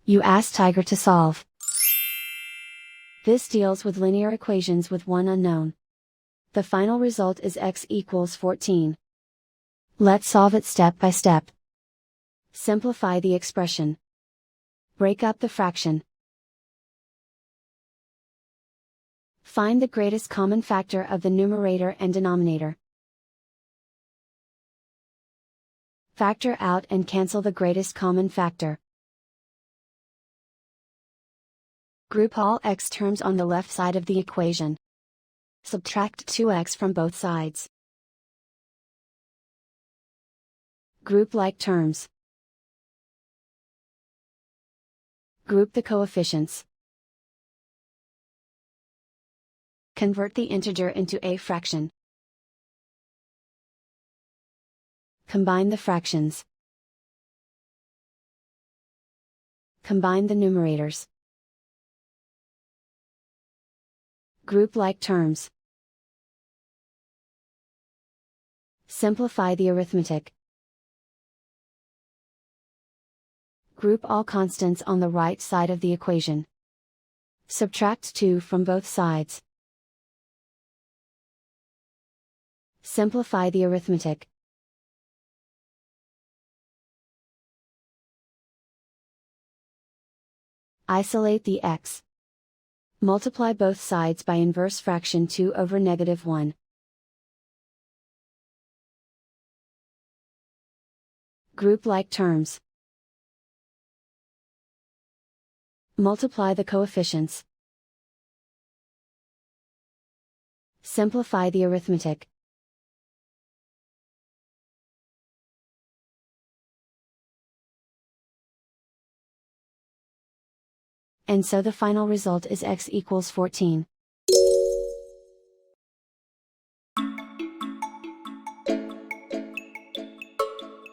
You ask Tiger to solve. This deals with linear equations with one unknown. The final result is x equals 14. Let's solve it step by step. Simplify the expression. Break up the fraction. Find the greatest common factor of the numerator and denominator. Factor out and cancel the greatest common factor. Group all x terms on the left side of the equation. Subtract 2x from both sides. Group like terms. Group the coefficients. Convert the integer into a fraction. Combine the fractions. Combine the numerators. Group like terms. Simplify the arithmetic. Group all constants on the right side of the equation. Subtract 2 from both sides. Simplify the arithmetic. Isolate the x. Multiply both sides by inverse fraction 2 over -1. Group like terms. Multiply the coefficients. Simplify the arithmetic. And so the final result is x equals 14.